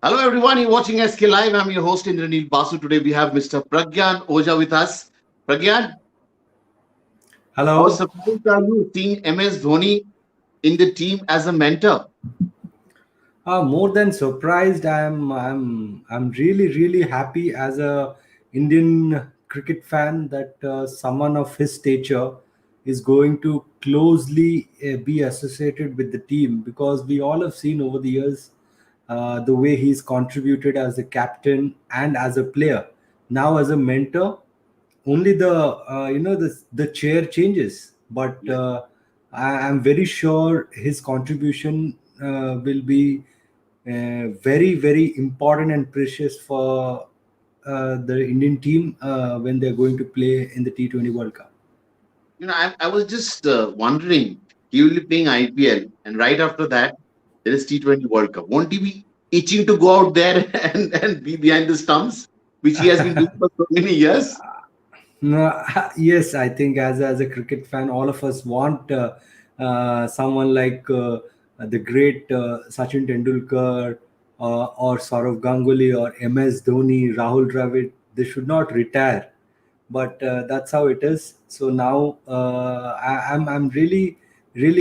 Hello, everyone. You're watching SK Live. I'm your host, Indranil Basu. Today we have Mr. Pragyan Ojha with us. Pragyan, how Hello. surprised are you seeing MS Dhoni in the team as a mentor? More than surprised, I'm really happy as a Indian cricket fan that someone of his stature is going to closely be associated with the team, because we all have seen over the years the way he's contributed as a captain and as a player. Now as a mentor, only the chair changes, but Yeah. I'm very sure his contribution will be very important and precious for the Indian team when they're going to play in the T20 World Cup. I was just wondering, he will be playing IPL, and right after that, there is T20 World Cup. Won't he be itching to go out there and be behind the stumps, which he has been doing for so many years? No, yes, I think as a cricket fan, all of us want someone like the great Sachin Tendulkar or Saurav Ganguly or MS Dhoni, Rahul Dravid. They should not retire, but that's how it is. So now I'm really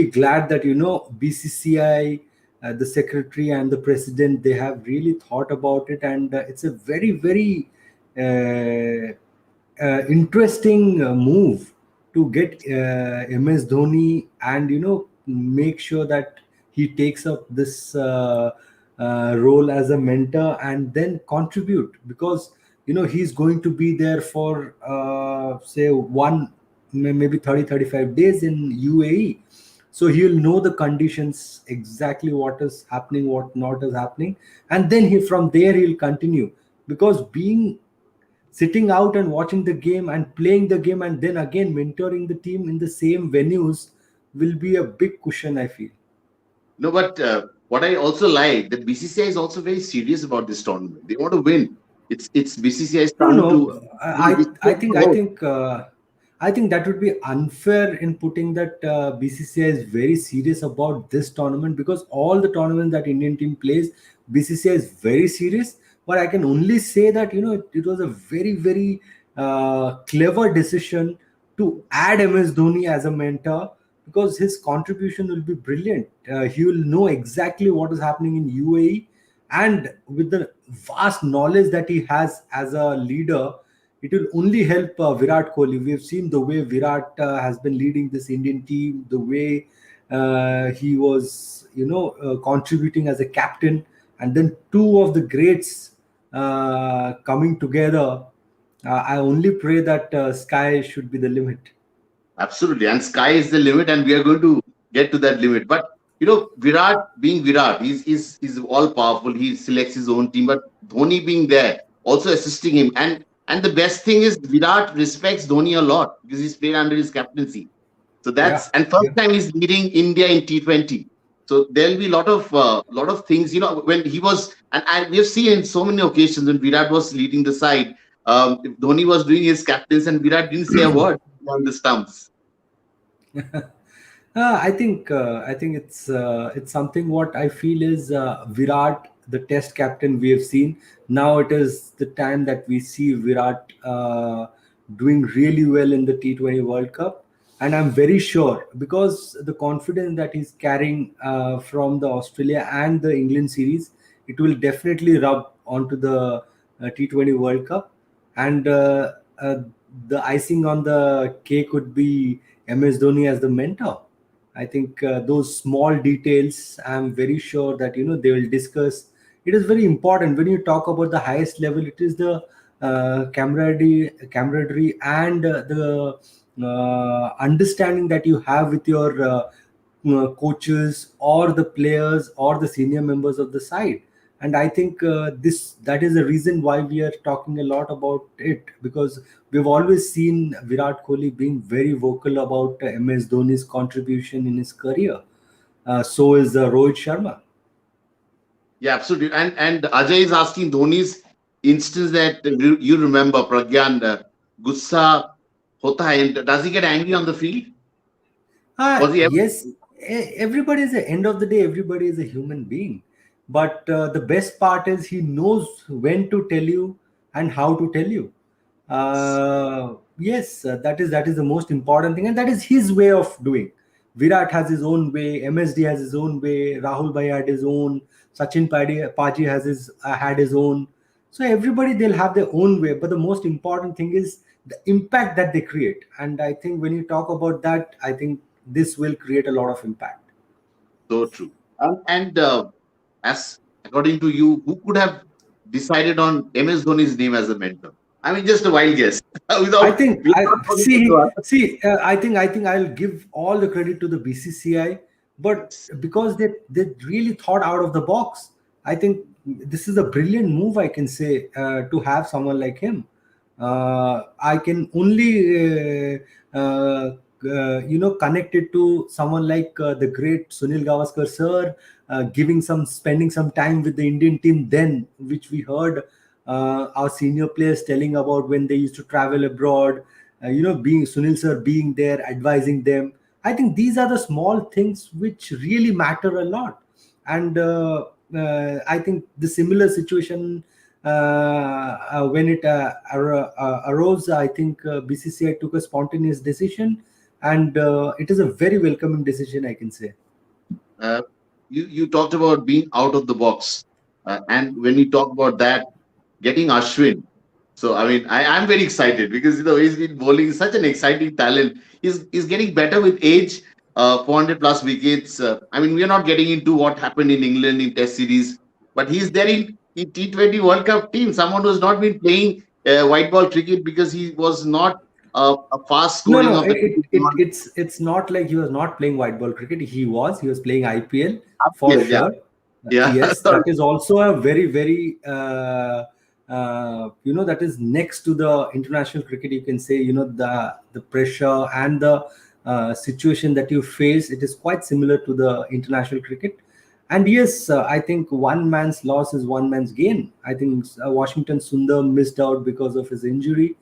glad that BCCI, the secretary and the president, they have really thought about it, and it's a very interesting move to get MS Dhoni, and make sure that he takes up this role as a mentor and then contribute, because he's going to be there for say maybe 30-35 days in UAE. So he'll know the conditions, exactly what is happening, what not is happening, and then he from there he'll continue, because being sitting out and watching the game and playing the game and then again mentoring the team in the same venues will be a big cushion, I feel. No, but what I also like that BCCI is also very serious about this tournament. They want to win. It's BCCI's No, time no. to. I think that would be unfair in putting that BCCI is very serious about this tournament, because all the tournaments that Indian team plays, BCCI is very serious. But I can only say that it was a very clever decision to add MS Dhoni as a mentor, because his contribution will be brilliant. He will know exactly what is happening in UAE, and with the vast knowledge that he has as a leader, it will only help Virat Kohli. We've seen the way Virat has been leading this Indian team, the way he was contributing as a captain, and then two of the greats coming together. I only pray that sky should be the limit. Absolutely, and sky is the limit, and we are going to get to that limit. But Virat being Virat, he's all powerful. He selects his own team, but Dhoni being there, also assisting him, and the best thing is Virat respects Dhoni a lot because he's played under his captaincy. So Yeah, that's and first yeah. time he's leading India in T20. So there'll be a lot of things. When he was, and we have seen in so many occasions when Virat was leading the side, if Dhoni was doing his captains and Virat didn't say a word on the stumps. I think it's something what I feel is Virat, the Test captain we have seen. Now it is the time that we see Virat doing really well in the T20 World Cup, and I'm very sure, because the confidence that he's carrying from the Australia and the England series, it will definitely rub onto the T20 World Cup, and the icing on the cake would be MS Dhoni as the mentor. I think those small details, I'm very sure that they will discuss. It is very important when you talk about the highest level. It is the camaraderie, and the understanding that you have with your coaches or the players or the senior members of the side. And I think this that is the reason why we are talking a lot about it, because we've always seen Virat Kohli being very vocal about MS Dhoni's contribution in his career. So is Rohit Sharma. Yeah, absolutely. And Ajay is asking Dhoni's instance that you remember Pragyan Gussa hota hai. And does he get angry on the field? Was he ever? Yes, everybody is the end of the day. Everybody is a human being. But the best part is he knows when to tell you and how to tell you. Yes, that is the most important thing, and that is his way of doing. Virat has his own way, MSD has his own way, Rahul Bhai had his own, Sachin Paji has had his own. So everybody, they'll have their own way, but the most important thing is the impact that they create. And I think when you talk about that, I think this will create a lot of impact. So true. And as according to you, who could have decided on MS Dhoni's name as a mentor? I mean, just a wild guess, I without think I without talking to see us. see. I think I'll give all the credit to the BCCI, but because they really thought out of the box. I think this is a brilliant move. I can say to have someone like him. I can only connect it to someone like the great Sunil Gavaskar sir, spending some time with the Indian team. Then, which we heard our senior players telling about when they used to travel abroad, being Sunil sir being there advising them. I think these are the small things which really matter a lot. And I think the similar situation when it arose, I think BCCI took a spontaneous decision, and it is a very welcoming decision, I can say. Uh, you talked about being out of the box, and when we talk about that, getting Ashwin. So I mean, I'm very excited because he's been bowling such an exciting talent. He's getting better with age. 400 plus wickets. I mean, we are not getting into what happened in England in Test series, but he's there in T20 World Cup team. Someone who's not been playing white ball cricket because he was not a fast No, scoring no, of the it's not like he was not playing white ball cricket. He was playing IPL for yeah, yeah, sure. yeah. Yes, Sorry. that is also a very, very that is next to the international cricket. You can say, the pressure and the situation that you face. It is quite similar to the international cricket. And yes, I think one man's loss is one man's gain. I think Washington Sundar missed out because of his injury.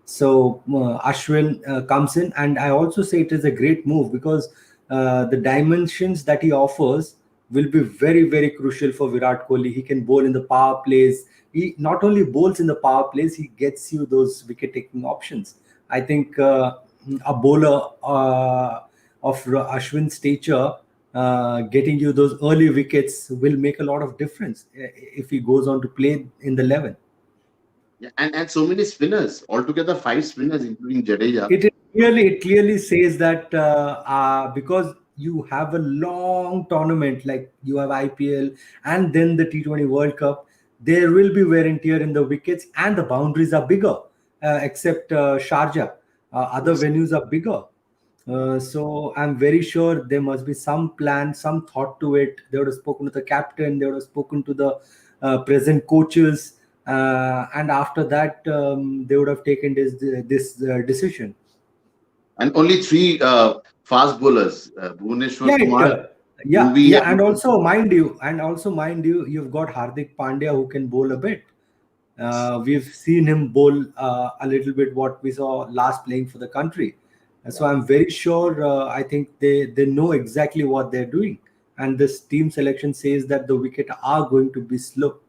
So Ashwin comes in, and I also say it is a great move because the dimensions that he offers will be very, very crucial for Virat Kohli. He can bowl in the power plays. He not only bowls in the power plays, he gets you those wicket taking options. I think a bowler of Ashwin's stature getting you those early wickets will make a lot of difference if he goes on to play in the 11. Yeah, and so many spinners altogether, five spinners including Jadeja. It clearly says that because you have a long tournament, like you have IPL and then the T20 World Cup, there will be wear and tear in the wickets, and the boundaries are bigger, except Sharjah. Other venues are bigger. So I'm very sure there must be some plan, some thought to it. They would have spoken to the captain, they would have spoken to the present coaches, and after that, they would have taken this decision. And only three fast bowlers: Yeah, Bhuvneshwar Kumar, Bhuvi, and and also mind you, you've got Hardik Pandya who can bowl a bit. We've seen him bowl a little bit what we saw last playing for the country. So I'm very sure. I think they know exactly what they're doing, and this team selection says that the wicket are going to be slow.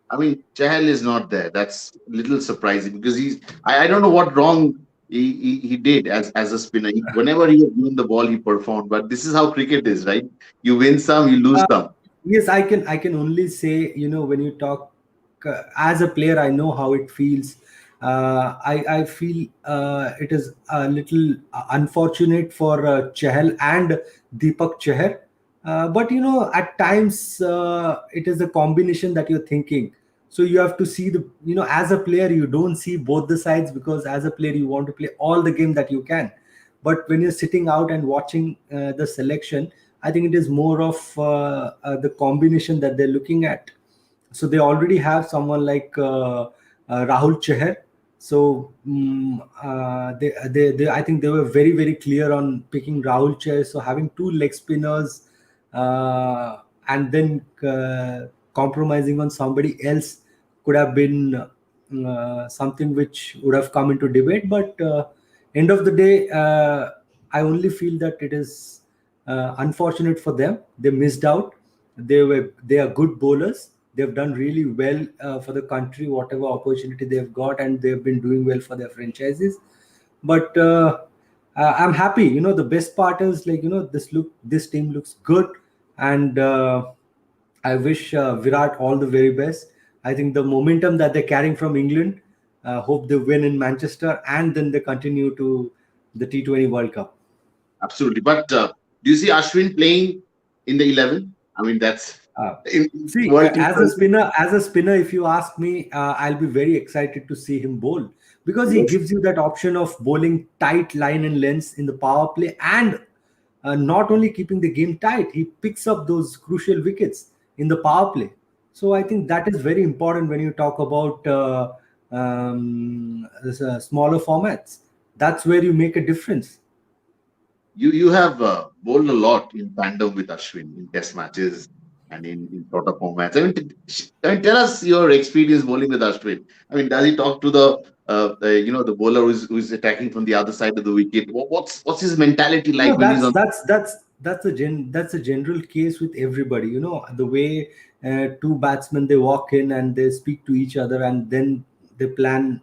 I mean, Chahal is not there. That's a little surprising because I don't know what wrong he did as a spinner. Whenever he was given the ball, he performed. But this is how cricket is, right? You win some, you lose Uh, some. yes, I can only say, when you talk as a player, I know how it feels. I feel it is a little unfortunate for Chahal and Deepak Chahar. But at times it is a combination that you're thinking. So you have to see as a player, you don't see both the sides, because as a player you want to play all the game that you can. But when you're sitting out and watching the selection, I think it is more of the combination that they're looking at. So they already have someone like Rahul Chahar. So I think they were very, very clear on picking Rahul Chahar. So having two leg spinners and then compromising on somebody else could have been something which would have come into debate. But end of the day, I only feel that it is unfortunate for them. They missed out. They are good bowlers. They've done really well for the country, whatever opportunity they've got, and they've been doing well for their franchises. But I'm happy. The best part is, like, this team looks good, and I wish Virat all the very best. I think the momentum that they're carrying from England, hope they win in Manchester, and then they continue to the T20 World Cup. Absolutely. But do you see Ashwin playing in the 11? I mean, that's Uh, in See, World T20. as a spinner, if you ask me, I'll be very excited to see him bowl, because he Yes. gives you that option of bowling tight line and lengths in the power play, and not only keeping the game tight, he picks up those crucial wickets in the power play. So I think that is very important when you talk about smaller formats. That's where you make a difference. You have bowled a lot in tandem with Ashwin in test matches and in shorter formats. Tell us your experience bowling with Ashwin. I mean, does he talk to the bowler who's attacking from the other side of the wicket? What's his mentality like No, when he's on? that's a general case with everybody. The way two batsmen, they walk in and they speak to each other, and then they plan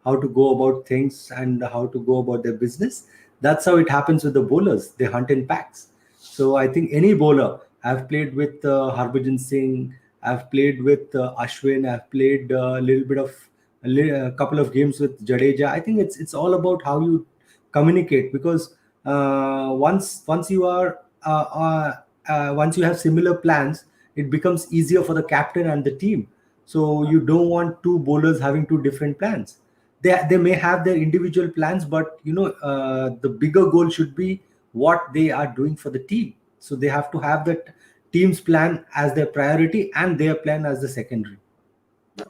how to go about things and how to go about their business. That's how it happens with the bowlers. They hunt in packs. So I think any bowler, I've played with Harbhajan Singh, I've played with Ashwin, I've played a little bit of a couple of games with Jadeja. I think it's all about how you communicate, because once you are once you have similar plans, it becomes easier for the captain and the team. So you don't want two bowlers having two different plans. They may have their individual plans, but the bigger goal should be what they are doing for the team. So they have to have that team's plan as their priority and their plan as the secondary.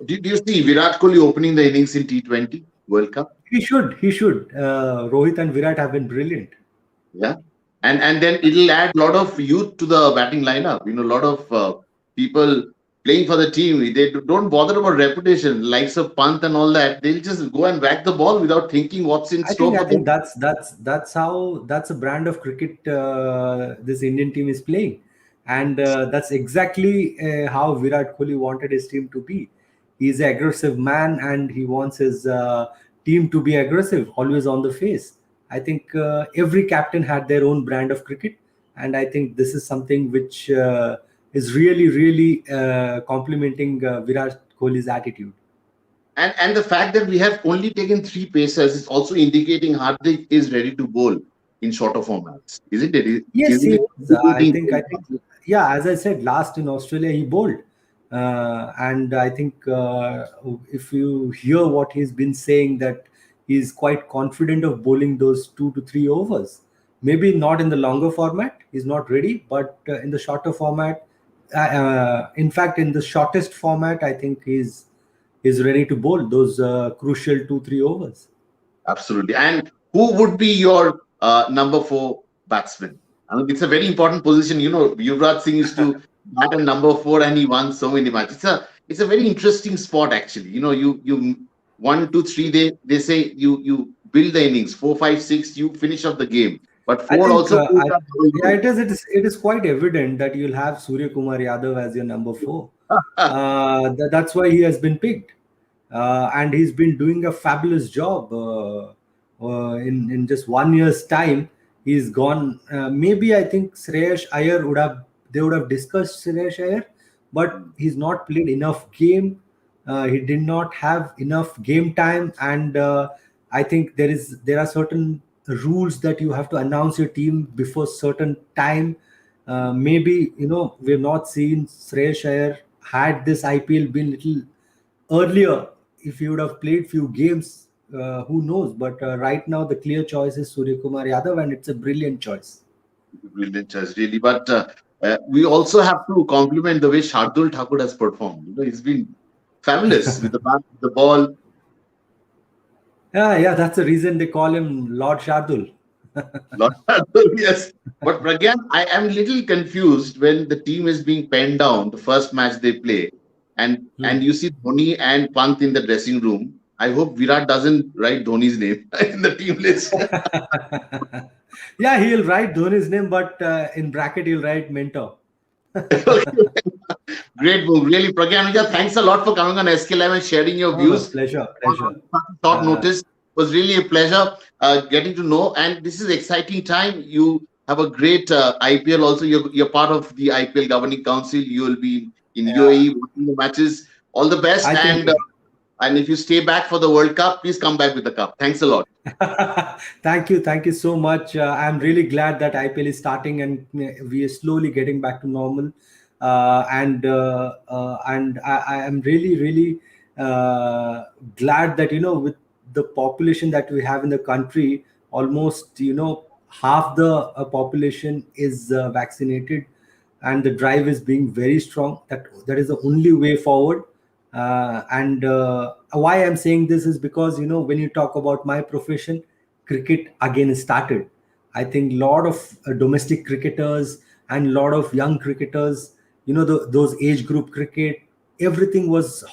Do you see Virat Kohli opening the innings in T20 World Cup? He should. Rohit and Virat have been brilliant. Yeah, and then it'll add a lot of youth to the batting lineup. A lot of people playing for the team. They don't bother about reputation, likes of Pant and all that. They'll just go and whack the ball without thinking what's in I store think I for them. think that's a brand of cricket this Indian team is playing, and that's exactly how Virat Kohli wanted his team to be. He's an aggressive man, and he wants his team to be aggressive, always on the face. I think every captain had their own brand of cricket, and I think this is something which is really complementing Virat Kohli's attitude. And the fact that we have only taken three pacers is also indicating Hardik is ready to bowl in shorter formats, isn't it? Yes, Isn't he it is. indicating? Yeah, as I said, last in Australia, he bowled. And I think if you hear what he's been saying, that he's quite confident of bowling those 2 to 3 overs. Maybe not in the longer format, he's not ready, but in the shorter format, in fact, in the shortest format, I think he's ready to bowl those crucial 2 3 overs. Absolutely. And who would be your number four batsman? I mean, it's a very important position. Yuvraj Singh used to bat at number four, and he won so many matches. It's a very interesting spot actually. You 1, 2, 3. They say you build the innings 4, 5, 6. You finish off the game, but I four think, also pulls up yeah, it is quite evident that you'll have Surya Kumar Yadav as your number four. That's why he has been picked, and he's been doing a fabulous job. In just 1 year's time, he's gone. Maybe I think Sreyash Iyer would have discussed Sreyash Iyer, but he's not played enough game. He did not have enough game time, and I think there are certain rules that you have to announce your team before certain time. Maybe we've not seen Sreyash Iyer had this IPL been little earlier. If he would have played few games, who knows? But right now the clear choice is Surya Kumar Yadav, and it's a brilliant choice. brilliant choice, really. But we also have to compliment the way Shardul Thakur has performed. He's been fabulous with the bat, the ball. Yeah, that's the reason they call him Lord Shardul. Lord yes. But Pragyan, I am little confused when the team is being penned down, the first match they play, and Hmm. you see Dhoni and Pant in the dressing room. I hope Virat doesn't write Dhoni's name in the team list. Yeah, he'll write Dhoni's name, but in bracket he'll write mentor. Great move, really. Pragyan Ojha, thanks a lot for coming on SK Live and sharing your No, no, views pleasure, on pleasure. short Uh, notice. It was really a pleasure getting to know. And this is exciting time. You have a great IPL also. You're part of the IPL governing council. You will be in yeah, UAE watching the matches. All the best. I think. And if you stay back for the World Cup, please come back with the cup. Thanks a lot. Thank you so much. I'm really glad that IPL is starting and we are slowly getting back to normal. And I am really glad that with the population that we have in the country, almost half the population is vaccinated, and the drive is being very strong. That is the only way forward. And why I'm saying this is because when you talk about my profession, cricket again started. I think a lot of domestic cricketers and a lot of young cricketers, those age group cricket, everything was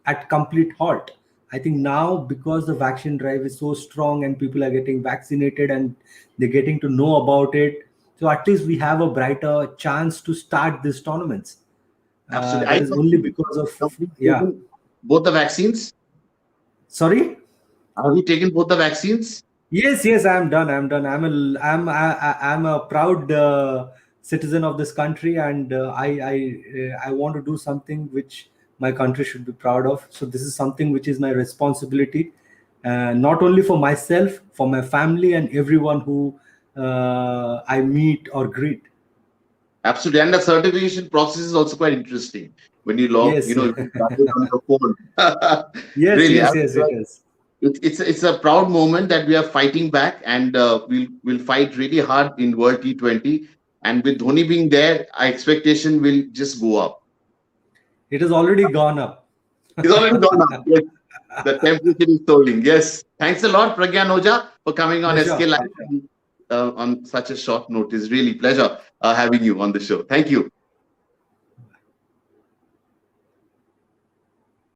at complete halt. I think now, because the vaccine drive is so strong and people are getting vaccinated and they're getting to know about it, so at least we have a brighter chance to start these tournaments. Absolutely. That is only because of, Have you yeah. taken both the vaccines? Sorry. Have you taken both the vaccines? Yes, I'm done. I'm done. I'm a proud citizen of this country, and I want to do something which my country should be proud of. So this is something which is my responsibility, not only for myself, for my family, and everyone who I meet or greet. Absolutely. And the certification process is also quite interesting when you log, Yes, you start it on your phone. yes, Really. yes, yes. It is. It's a proud moment that we are fighting back, and we'll fight really hard in World T20. And with Dhoni being there, our expectation will just go up. It has already gone up. It's already gone up. Yes. The temperature is soaring. Yes. Thanks a lot, Pragyan Ojha, for coming on SK Pleasure, Live pleasure. on such a short notice. Really pleasure having you on the show. Thank you.